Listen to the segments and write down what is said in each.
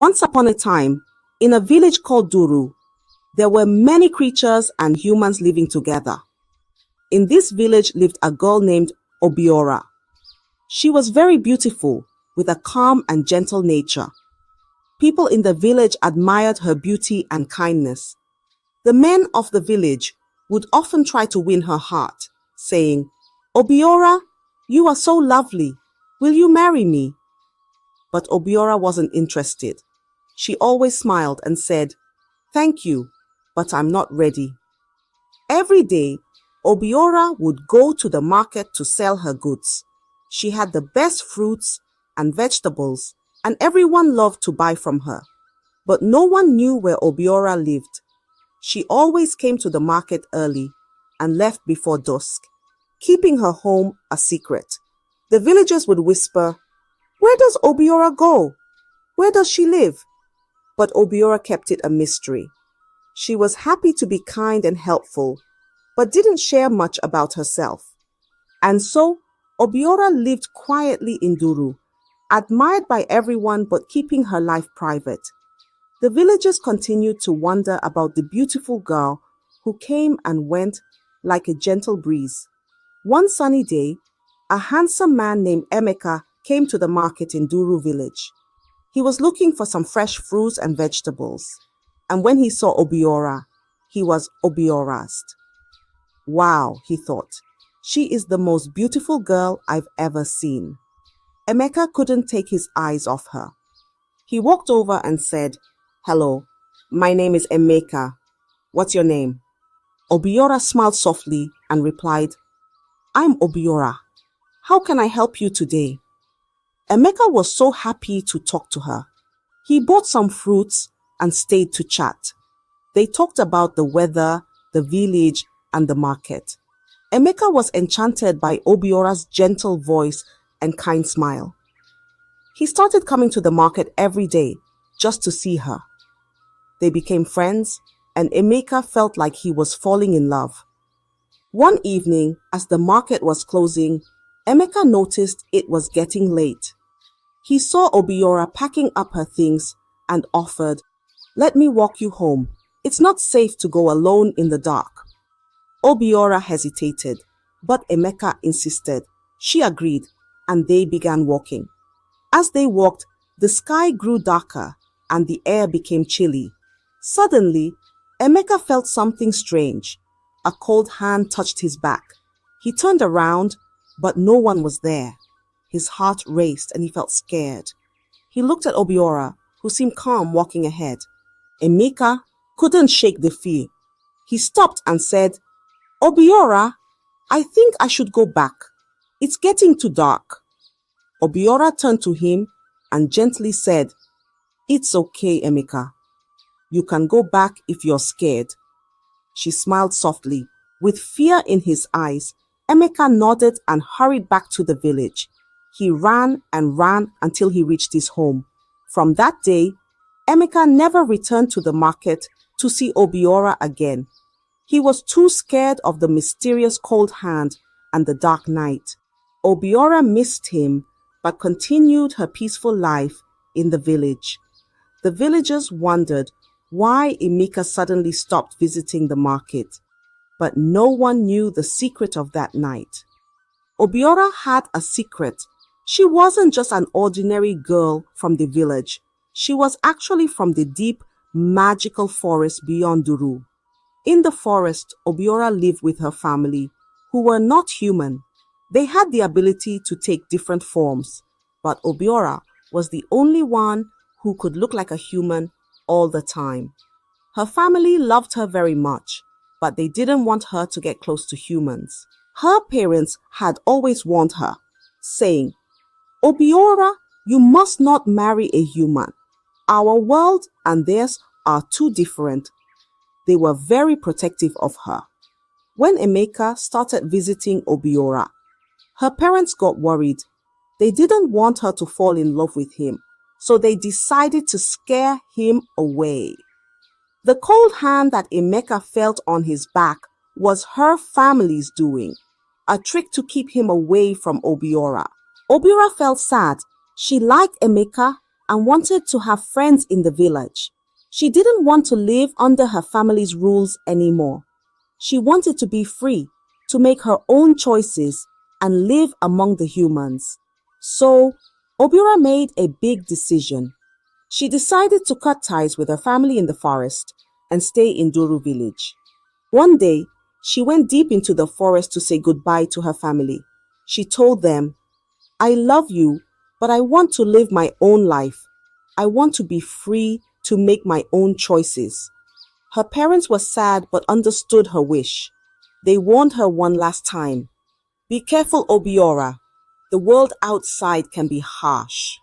Once upon a time, in a village called Duru, there were many creatures and humans living together. In this village lived a girl named Obiora. She was very beautiful, with a calm and gentle nature. People in the village admired her beauty and kindness. The men of the village would often try to win her heart, saying, "Obiora, you are so lovely. Will you marry me?" But Obiora wasn't interested. She always smiled and said, "Thank you, but I'm not ready." Every day, Obiora would go to the market to sell her goods. She had the best fruits and vegetables, and everyone loved to buy from her. But no one knew where Obiora lived. She always came to the market early and left before dusk, keeping her home a secret. The villagers would whisper, "Where does Obiora go? Where does she live?" But Obiora kept it a mystery. She was happy to be kind and helpful, but didn't share much about herself. And so, Obiora lived quietly in Duru, admired by everyone but keeping her life private. The villagers continued to wonder about the beautiful girl who came and went like a gentle breeze. One sunny day, a handsome man named Emeka came to the market in Duru village. He was looking for some fresh fruits and vegetables. And when he saw Obiora, he was Obiorazed. "Wow," he thought, "she is the most beautiful girl I've ever seen." Emeka couldn't take his eyes off her. He walked over and said, "Hello, my name is Emeka. What's your name?" Obiora smiled softly and replied, "I'm Obiora. How can I help you today?" Emeka was so happy to talk to her. He bought some fruits and stayed to chat. They talked about the weather, the village, and the market. Emeka was enchanted by Obiora's gentle voice and kind smile. He started coming to the market every day just to see her. They became friends, and Emeka felt like he was falling in love. One evening, as the market was closing, Emeka noticed it was getting late. He saw Obiora packing up her things and offered, "Let me walk you home. It's not safe to go alone in the dark." Obiora hesitated, but Emeka insisted. She agreed, and they began walking. As they walked, the sky grew darker and the air became chilly. Suddenly, Emeka felt something strange. A cold hand touched his back. He turned around, but no one was there. His heart raced and he felt scared. He looked at Obiora, who seemed calm walking ahead. Emeka couldn't shake the fear. He stopped and said, "Obiora, I think I should go back. It's getting too dark." Obiora turned to him and gently said, "It's okay, Emeka. You can go back if you're scared." She smiled softly. With fear in his eyes, Emeka nodded and hurried back to the village. He ran and ran until he reached his home. From that day, Emeka never returned to the market to see Obiora again. He was too scared of the mysterious cold hand and the dark night. Obiora missed him, but continued her peaceful life in the village. The villagers wondered why Emeka suddenly stopped visiting the market, but no one knew the secret of that night. Obiora had a secret. She wasn't just an ordinary girl from the village. She was actually from the deep, magical forest beyond Duru. In the forest, Obiora lived with her family, who were not human. They had the ability to take different forms, but Obiora was the only one who could look like a human all the time. Her family loved her very much, but they didn't want her to get close to humans. Her parents had always warned her, saying, "Obiora, you must not marry a human. Our world and theirs are too different." They were very protective of her. When Emeka started visiting Obiora, her parents got worried. They didn't want her to fall in love with him, so they decided to scare him away. The cold hand that Emeka felt on his back was her family's doing, a trick to keep him away from Obiora. Obiora felt sad. She liked Emeka, and wanted to have friends in the village. She didn't want to live under her family's rules anymore. She wanted to be free, to make her own choices and live among the humans. So, Obiora made a big decision. She decided to cut ties with her family in the forest and stay in Duru village. One day, she went deep into the forest to say goodbye to her family. She told them, "I love you, but I want to live my own life. I want to be free to make my own choices." Her parents were sad but understood her wish. They warned her one last time. "Be careful, Obiora. The world outside can be harsh."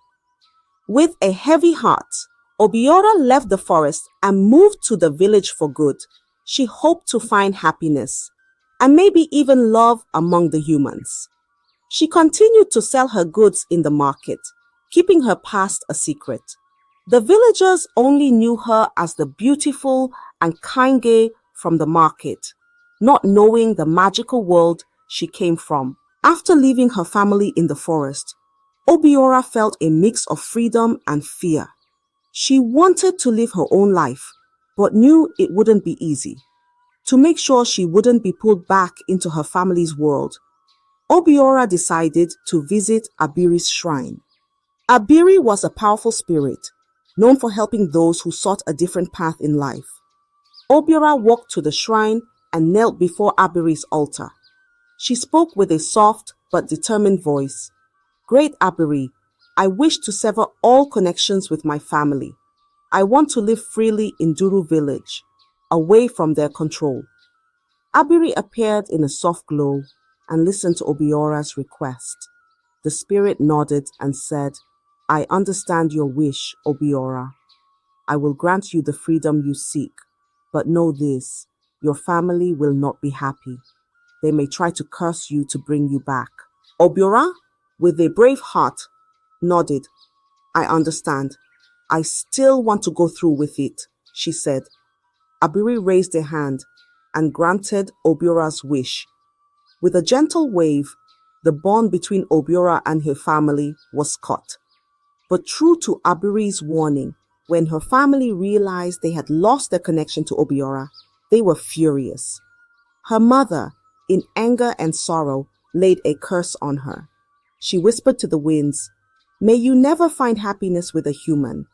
With a heavy heart, Obiora left the forest and moved to the village for good. She hoped to find happiness and maybe even love among the humans. She continued to sell her goods in the market, keeping her past a secret. The villagers only knew her as the beautiful and kind girl from the market, not knowing the magical world she came from. After leaving her family in the forest, Obiora felt a mix of freedom and fear. She wanted to live her own life, but knew it wouldn't be easy. To make sure she wouldn't be pulled back into her family's world, Obiora decided to visit Abiri's shrine. Abiri was a powerful spirit, known for helping those who sought a different path in life. Obiora walked to the shrine and knelt before Abiri's altar. She spoke with a soft but determined voice. "Great Abiri, I wish to sever all connections with my family. I want to live freely in Duru village, away from their control." Abiri appeared in a soft glow and listened to Obiora's request. The spirit nodded and said, "I understand your wish, Obiora. I will grant you the freedom you seek, but know this, your family will not be happy. They may try to curse you to bring you back." Obiora, with a brave heart, nodded. "I understand. I still want to go through with it," she said. Abiri raised a hand and granted Obiora's wish. With a gentle wave, the bond between Obiora and her family was cut. But true to Abiri's warning, when her family realized they had lost their connection to Obiora, they were furious. Her mother, in anger and sorrow, laid a curse on her. She whispered to the winds, "May you never find happiness with a human.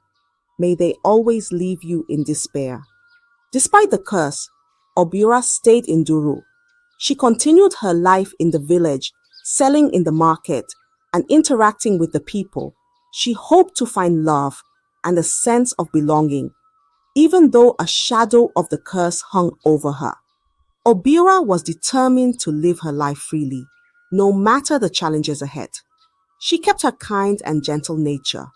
May they always leave you in despair." Despite the curse, Obiora stayed in Duru. She continued her life in the village, selling in the market and interacting with the people. She hoped to find love and a sense of belonging, even though a shadow of the curse hung over her. Obiora was determined to live her life freely, no matter the challenges ahead. She kept her kind and gentle nature,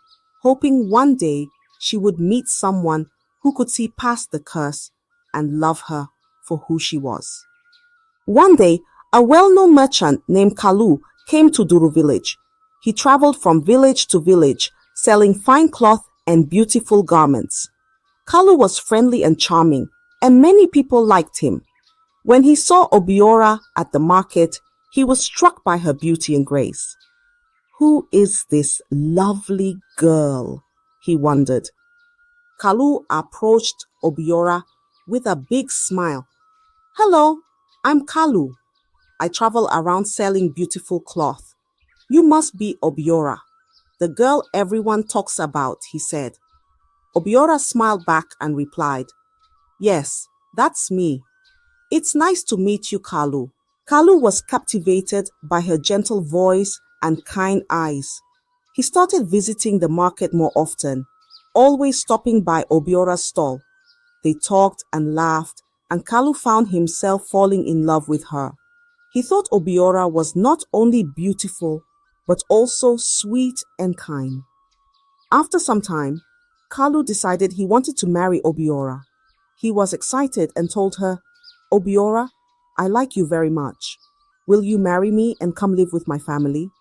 hoping one day she would meet someone who could see past the curse and love her for who she was. One day, a well-known merchant named Kalu came to Duru village. He traveled from village to village, selling fine cloth and beautiful garments. Kalu was friendly and charming, and many people liked him. When he saw Obiora at the market, he was struck by her beauty and grace. "Who is this lovely girl?" he wondered. Kalu approached Obiora with a big smile. "Hello, I'm Kalu. I travel around selling beautiful cloth. You must be Obiora, the girl everyone talks about," he said. Obiora smiled back and replied, "Yes, that's me. It's nice to meet you, Kalu." Kalu was captivated by her gentle voice and kind eyes. He started visiting the market more often, always stopping by Obiora's stall. They talked and laughed, and Kalu found himself falling in love with her. He thought Obiora was not only beautiful, but also sweet and kind. After some time, Kalu decided he wanted to marry Obiora. He was excited and told her, "Obiora, I like you very much. Will you marry me and come live with my family?"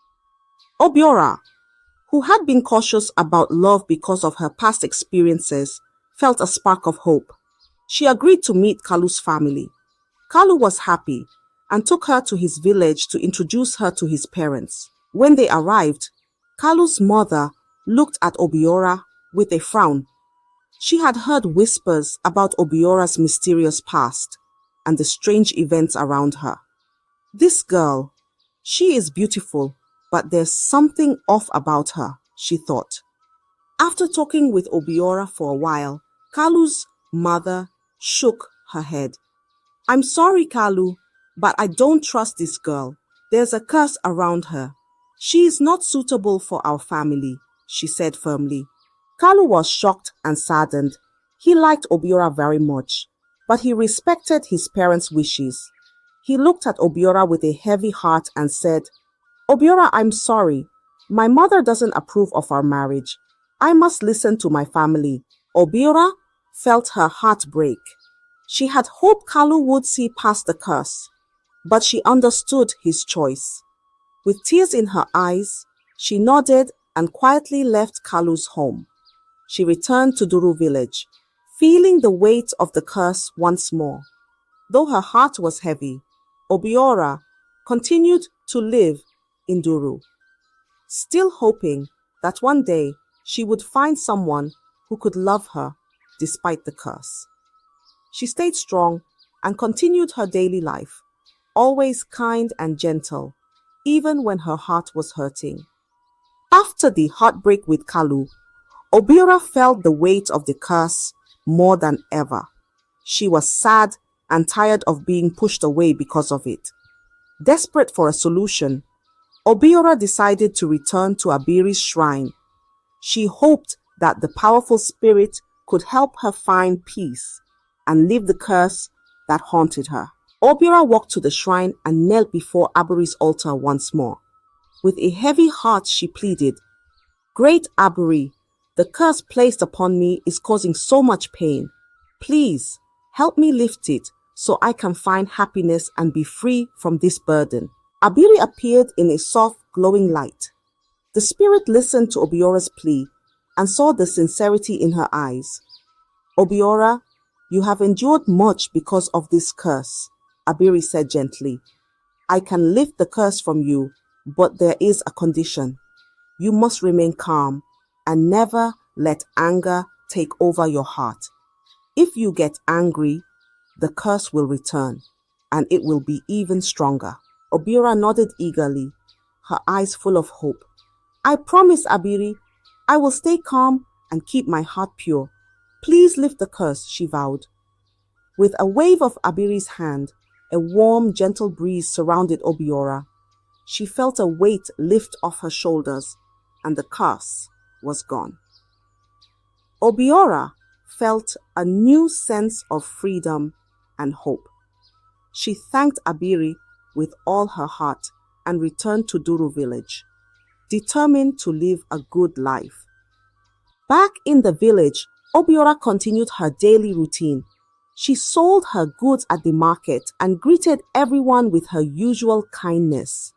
Obiora, who had been cautious about love because of her past experiences, felt a spark of hope. She agreed to meet Kalu's family. Kalu was happy and took her to his village to introduce her to his parents. When they arrived, Kalu's mother looked at Obiora with a frown. She had heard whispers about Obiora's mysterious past and the strange events around her. This girl, she is beautiful, but there's something off about her, she thought. After talking with Obiora for a while, Kalu's mother shook her head. I'm sorry, Kalu, but I don't trust this girl. There's a curse around her. She is not suitable for our family, she said firmly. Kalu was shocked and saddened. He liked Obiora very much, but he respected his parents' wishes. He looked at Obiora with a heavy heart and said, Obiora, I'm sorry. My mother doesn't approve of our marriage. I must listen to my family. Obiora felt her heart break. She had hoped Kalu would see past the curse, but she understood his choice. With tears in her eyes, she nodded and quietly left Kalu's home. She returned to Duru village, feeling the weight of the curse once more. Though her heart was heavy, Obiora continued to live in Duru, still hoping that one day she would find someone who could love her despite the curse. She stayed strong and continued her daily life, always kind and gentle, even when her heart was hurting. After the heartbreak with Kalu, Obiora felt the weight of the curse more than ever. She was sad and tired of being pushed away because of it. Desperate for a solution, Obiora decided to return to Abiri's shrine. She hoped that the powerful spirit could help her find peace and leave the curse that haunted her. Obiora walked to the shrine and knelt before Abiri's altar once more. With a heavy heart, she pleaded, Great Abiri, the curse placed upon me is causing so much pain. Please, help me lift it so I can find happiness and be free from this burden. Abiri appeared in a soft, glowing light. The spirit listened to Obiora's plea and saw the sincerity in her eyes. Obiora, you have endured much because of this curse, Abiri said gently. I can lift the curse from you, but there is a condition. You must remain calm and never let anger take over your heart. If you get angry, the curse will return, and it will be even stronger. Obiora nodded eagerly, her eyes full of hope. I promise, Abiri, I will stay calm and keep my heart pure. Please lift the curse, she vowed. With a wave of Abiri's hand, a warm, gentle breeze surrounded Obiora. She felt a weight lift off her shoulders, and the curse was gone. Obiora felt a new sense of freedom and hope. She thanked Abiri with all her heart and returned to Duru village, determined to live a good life. Back in the village, Obiora continued her daily routine. She sold her goods at the market and greeted everyone with her usual kindness.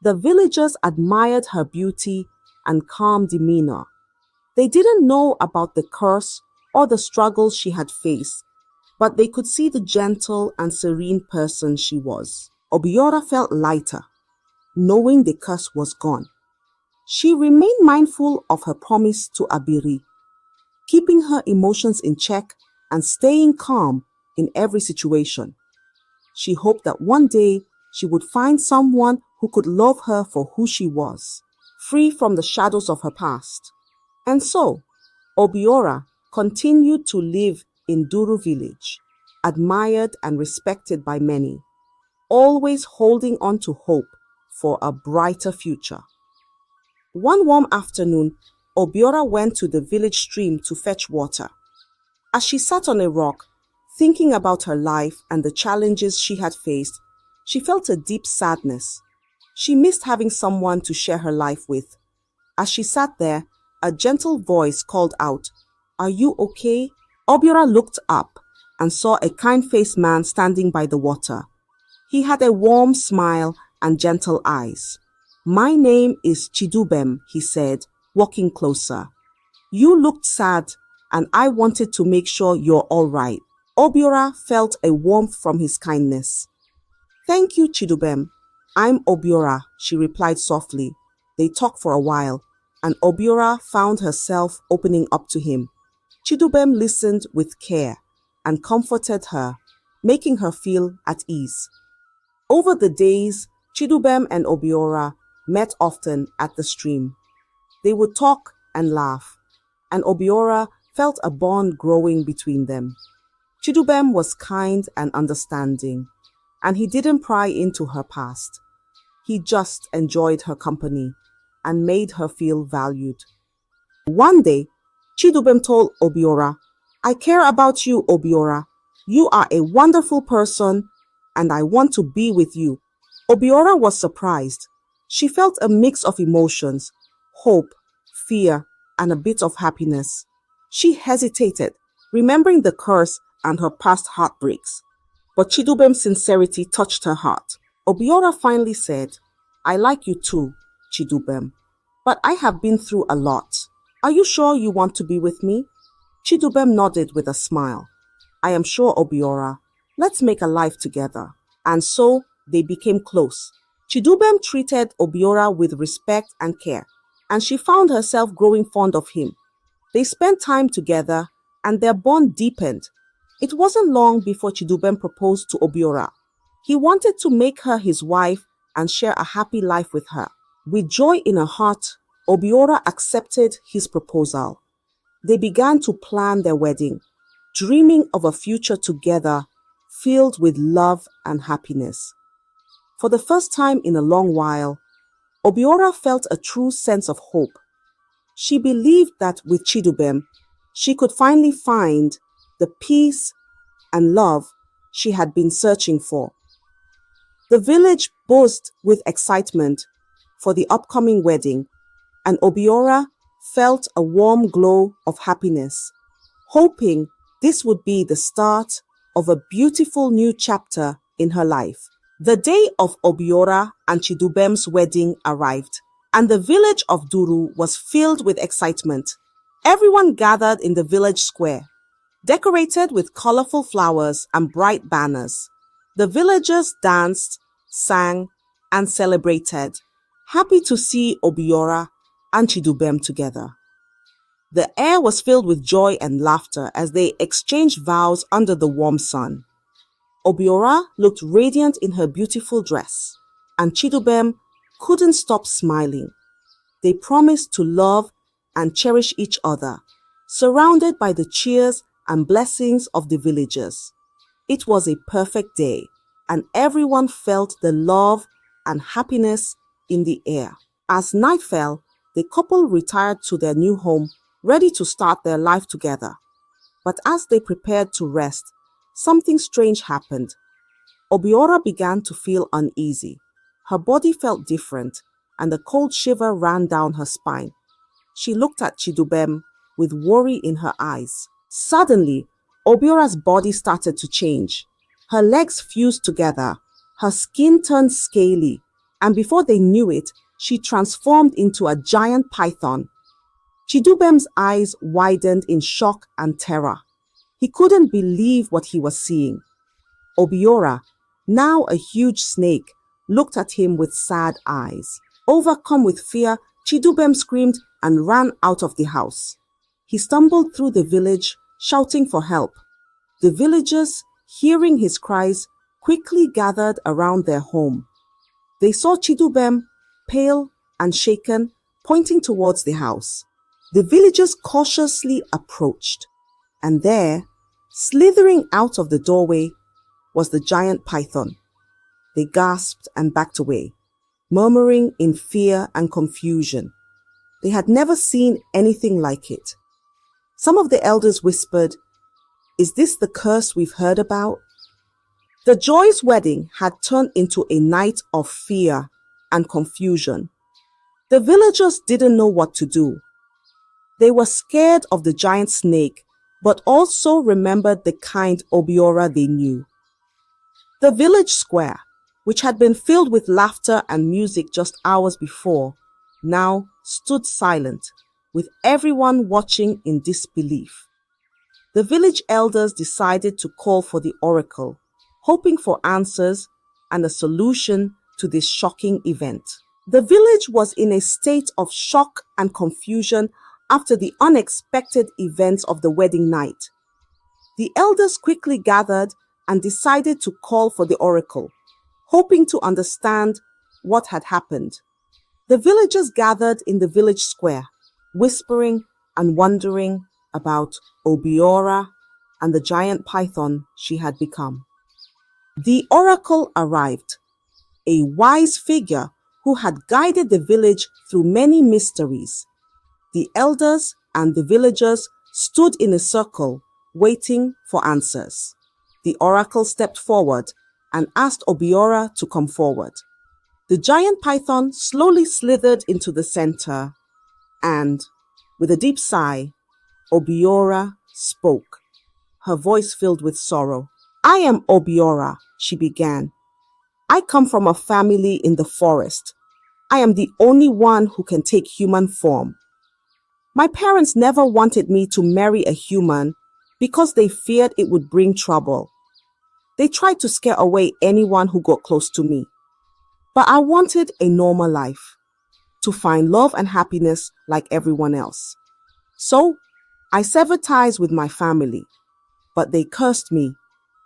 The villagers admired her beauty and calm demeanor. They didn't know about the curse or the struggles she had faced, but they could see the gentle and serene person she was. Obiora felt lighter, knowing the curse was gone. She remained mindful of her promise to Abiri, keeping her emotions in check and staying calm in every situation. She hoped that one day she would find someone who could love her for who she was, free from the shadows of her past. And so, Obiora continued to live in Duru village, admired and respected by many, always holding on to hope for a brighter future. One warm afternoon, Obiora went to the village stream to fetch water. As she sat on a rock, thinking about her life and the challenges she had faced, she felt a deep sadness. She missed having someone to share her life with. As she sat there, a gentle voice called out, "Are you okay?" Obiora looked up and saw a kind-faced man standing by the water. He had a warm smile and gentle eyes. "My name is Chidubem," he said, walking closer. "You looked sad, and I wanted to make sure you're all right." Obiora felt a warmth from his kindness. "Thank you, Chidubem. I'm Obiora," she replied softly. They talked for a while. and Obiora found herself opening up to him. Chidubem listened with care and comforted her, making her feel at ease. Over the days, Chidubem and Obiora met often at the stream. They would talk and laugh, and Obiora felt a bond growing between them. Chidubem was kind and understanding, and he didn't pry into her past. He just enjoyed her company and made her feel valued. One day, Chidubem told Obiora, "I care about you, Obiora. You are a wonderful person, and I want to be with you." Obiora was surprised. She felt a mix of emotions, hope, fear, and a bit of happiness. She hesitated, remembering the curse and her past heartbreaks. But Chidubem's sincerity touched her heart. Obiora finally said, "I like you too, Chidubem, but I have been through a lot. Are you sure you want to be with me?" Chidubem nodded with a smile. "I am sure, Obiora. Let's make a life together." And so they became close. Chidubem treated Obiora with respect and care, and she found herself growing fond of him. They spent time together, and their bond deepened. It wasn't long before Chidubem proposed to Obiora. He wanted to make her his wife and share a happy life with her. With joy in her heart, Obiora accepted his proposal. They began to plan their wedding, dreaming of a future together filled with love and happiness. For the first time in a long while, Obiora felt a true sense of hope. She believed that with Chidubem, she could finally find the peace and love she had been searching for. The village buzzed with excitement for the upcoming wedding, and Obiora felt a warm glow of happiness, hoping this would be the start of a beautiful new chapter in her life. The day of Obiora and Chidubem's wedding arrived, and the village of Duru was filled with excitement. Everyone gathered in the village square, decorated with colorful flowers and bright banners. The villagers danced, sang, and celebrated, happy to see Obiora and Chidubem together. The air was filled with joy and laughter as they exchanged vows under the warm sun. Obiora looked radiant in her beautiful dress, and Chidubem couldn't stop smiling. They promised to love and cherish each other, surrounded by the cheers and blessings of the villagers. It was a perfect day, and everyone felt the love and happiness in the air. As night fell, the couple retired to their new home, ready to start their life together. But as they prepared to rest, something strange happened. Obiora began to feel uneasy. Her body felt different, and a cold shiver ran down her spine. She looked at Chidubem with worry in her eyes. Suddenly, Obiora's body started to change. Her legs fused together, her skin turned scaly, and before they knew it, she transformed into a giant python. Chidubem's eyes widened in shock and terror. He couldn't believe what he was seeing. Obiora, now a huge snake, looked at him with sad eyes. Overcome with fear, Chidubem screamed and ran out of the house. He stumbled through the village, shouting for help. The villagers, hearing his cries, quickly gathered around their home. They saw Chidubem, pale and shaken, pointing towards the house. The villagers cautiously approached, and there, slithering out of the doorway, was the giant python. They gasped and backed away, murmuring in fear and confusion. They had never seen anything like it. Some of the elders whispered, "Is this the curse we've heard about?" The joyous wedding had turned into a night of fear and confusion. The villagers didn't know what to do. They were scared of the giant snake, but also remembered the kind Obiora they knew. The village square, which had been filled with laughter and music just hours before, now stood silent, with everyone watching in disbelief. The village elders decided to call for the oracle, hoping for answers and a solution to this shocking event. The village was in a state of shock and confusion after the unexpected events of the wedding night. The elders quickly gathered and decided to call for the oracle, hoping to understand what had happened. The villagers gathered in the village square, whispering and wondering about Obiora and the giant python she had become. The oracle arrived, a wise figure who had guided the village through many mysteries. The elders and the villagers stood in a circle, waiting for answers. The oracle stepped forward and asked Obiora to come forward. The giant python slowly slithered into the center, and, with a deep sigh, Obiora spoke, her voice filled with sorrow. "I am Obiora," she began. "I come from a family in the forest. I am the only one who can take human form. My parents never wanted me to marry a human because they feared it would bring trouble. They tried to scare away anyone who got close to me. But I wanted a normal life, to find love and happiness like everyone else. So, I severed ties with my family, but they cursed me,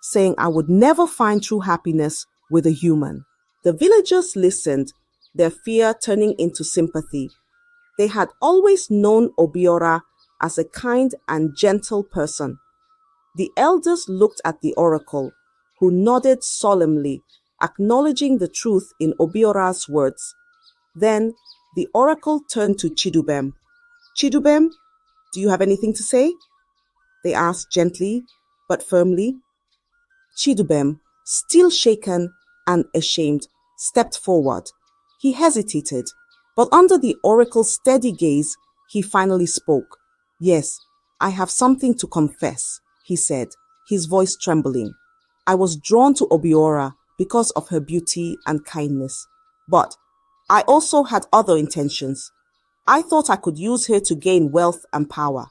saying I would never find true happiness with a human." The villagers listened, their fear turning into sympathy. They had always known Obiora as a kind and gentle person. The elders looked at the oracle, who nodded solemnly, acknowledging the truth in Obiora's words. Then the oracle turned to Chidubem. "Chidubem, do you have anything to say?" they asked gently but firmly. Chidubem, still shaken and ashamed, stepped forward. He hesitated, but under the oracle's steady gaze, he finally spoke. "Yes, I have something to confess," he said, his voice trembling. "I was drawn to Obiora because of her beauty and kindness, but I also had other intentions. I thought I could use her to gain wealth and power.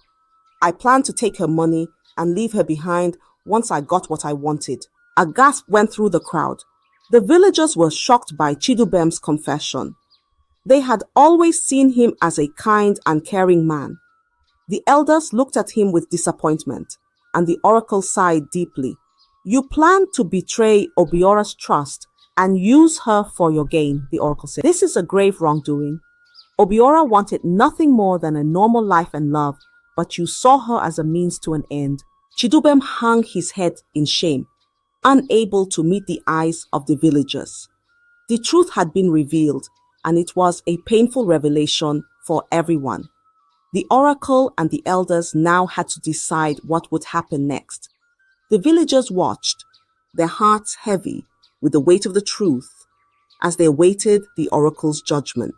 I planned to take her money and leave her behind once I got what I wanted." A gasp went through the crowd. The villagers were shocked by Chidubem's confession. They had always seen him as a kind and caring man. The elders looked at him with disappointment, and the oracle sighed deeply. "You planned to betray Obiora's trust and use her for your gain," the oracle said. "This is a grave wrongdoing. Obiora wanted nothing more than a normal life and love, but you saw her as a means to an end." Chidubem hung his head in shame, unable to meet the eyes of the villagers. The truth had been revealed, and it was a painful revelation for everyone. The oracle and the elders now had to decide what would happen next. The villagers watched, their hearts heavy with the weight of the truth, as they awaited the oracle's judgment.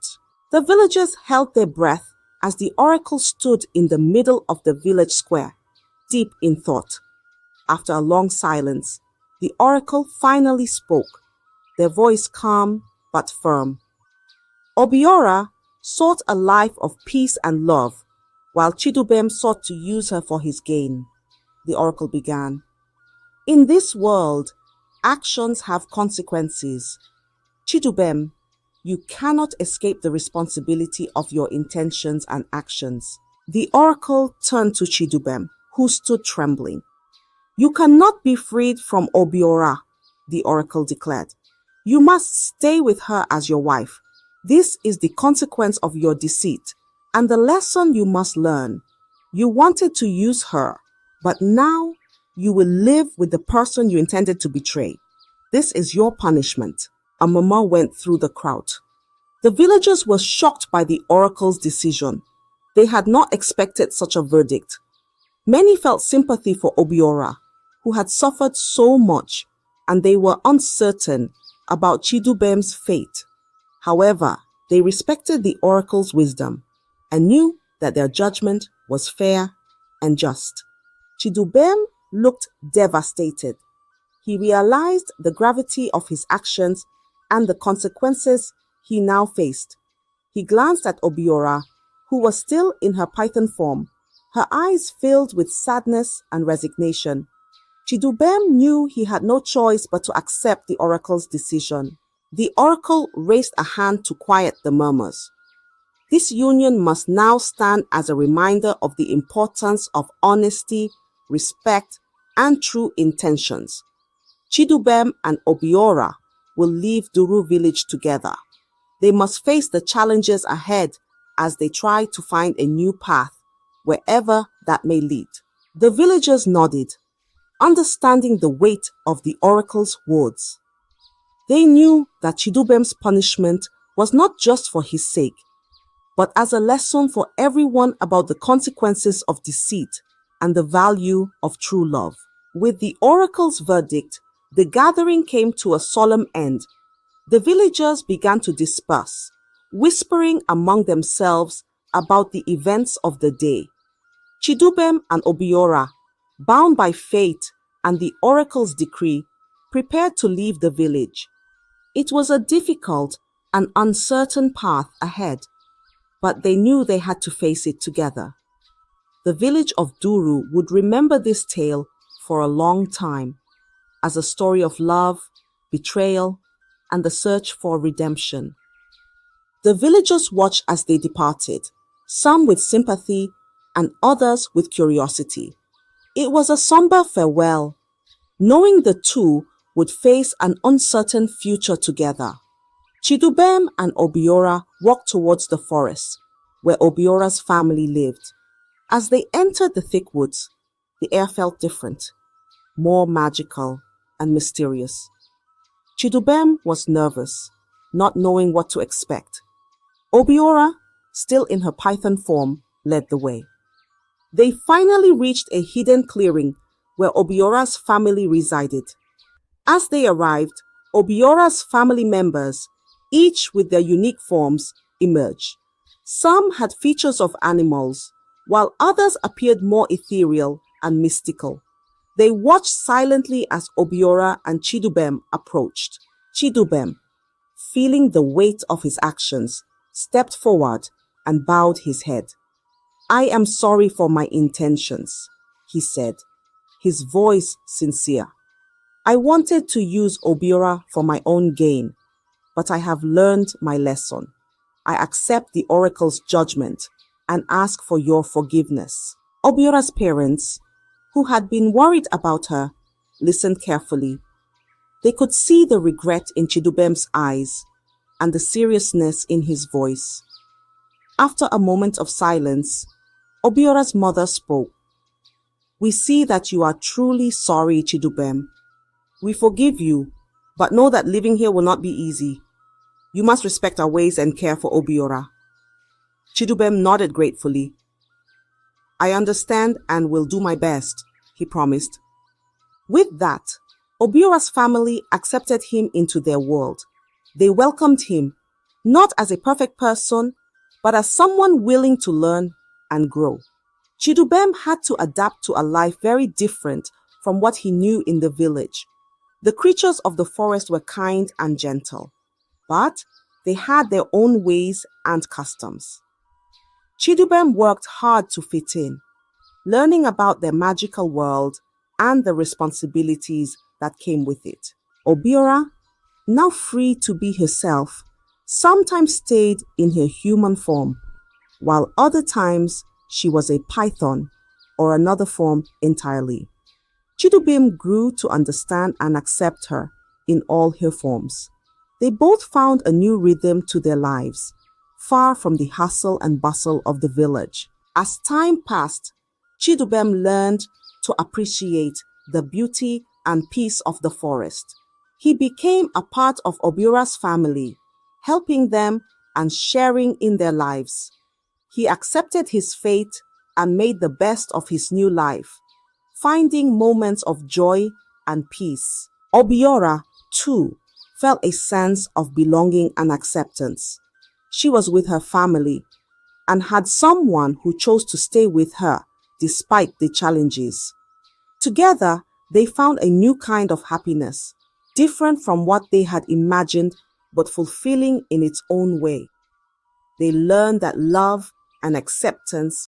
The villagers held their breath as the oracle stood in the middle of the village square, deep in thought. After a long silence, the oracle finally spoke, their voice calm but firm. "Obiora sought a life of peace and love, while Chidubem sought to use her for his gain," the oracle began. "In this world, actions have consequences. Chidubem, you cannot escape the responsibility of your intentions and actions." The oracle turned to Chidubem, who stood trembling. "You cannot be freed from Obiora," the oracle declared. "You must stay with her as your wife. This is the consequence of your deceit, and the lesson you must learn. You wanted to use her, but now you will live with the person you intended to betray. This is your punishment." A murmur went through the crowd. The villagers were shocked by the oracle's decision. They had not expected such a verdict. Many felt sympathy for Obiora, who had suffered so much, and they were uncertain about Chidubem's fate. However, they respected the oracle's wisdom and knew that their judgment was fair and just. Chidubem looked devastated. He realized the gravity of his actions and the consequences he now faced. He glanced at Obiora, who was still in her python form, her eyes filled with sadness and resignation. Chidubem knew he had no choice but to accept the oracle's decision. The oracle raised a hand to quiet the murmurs. This union must now stand as a reminder of the importance of honesty, respect, and true intentions. Chidubem and Obiora will leave Duru village together. They must face the challenges ahead as they try to find a new path, wherever that may lead. The villagers nodded, understanding the weight of the oracle's words. They knew that Chidubem's punishment was not just for his sake, but as a lesson for everyone about the consequences of deceit and the value of true love. With the oracle's verdict, the gathering came to a solemn end. The villagers began to disperse, whispering among themselves about the events of the day. Chidubem and Obiora, bound by fate and the oracle's decree, prepared to leave the village. It was a difficult and uncertain path ahead, but they knew they had to face it together. The village of Duru would remember this tale for a long time as a story of love, betrayal, and the search for redemption. The villagers watched as they departed, some with sympathy and others with curiosity. It was a somber farewell, knowing the two would face an uncertain future together. Chidubem and Obiora walked towards the forest, where Obiora's family lived. As they entered the thick woods, the air felt different, more magical and mysterious. Chidubem was nervous, not knowing what to expect. Obiora, still in her python form, led the way. They finally reached a hidden clearing where Obiora's family resided. As they arrived, Obiora's family members, each with their unique forms, emerged. Some had features of animals, while others appeared more ethereal and mystical. They watched silently as Obiora and Chidubem approached. Chidubem, feeling the weight of his actions, stepped forward and bowed his head. "I am sorry for my intentions," he said, his voice sincere. "I wanted to use Obiora for my own gain, but I have learned my lesson. I accept the oracle's judgment and ask for your forgiveness." Obiora's parents, who had been worried about her, listened carefully. They could see the regret in Chidubem's eyes and the seriousness in his voice. After a moment of silence, Obiora's mother spoke. "We see that you are truly sorry, Chidubem. We forgive you, but know that living here will not be easy. You must respect our ways and care for Obiora." Chidubem nodded gratefully. "I understand and will do my best," he promised. With that, Obiora's family accepted him into their world. They welcomed him, not as a perfect person, but as someone willing to learn and grow. Chidubem had to adapt to a life very different from what he knew in the village. The creatures of the forest were kind and gentle, but they had their own ways and customs. Chidubem worked hard to fit in, learning about their magical world and the responsibilities that came with it. Obiora, now free to be herself, sometimes stayed in her human form, while other times she was a python or another form entirely. Chidubem grew to understand and accept her in all her forms. They both found a new rhythm to their lives, far from the hustle and bustle of the village. As time passed, Chidubem learned to appreciate the beauty and peace of the forest. He became a part of Obiora's family, helping them and sharing in their lives. He accepted his fate and made the best of his new life, finding moments of joy and peace. Obiora, too, felt a sense of belonging and acceptance. She was with her family and had someone who chose to stay with her despite the challenges. Together, they found a new kind of happiness, different from what they had imagined but fulfilling in its own way. They learned that love and acceptance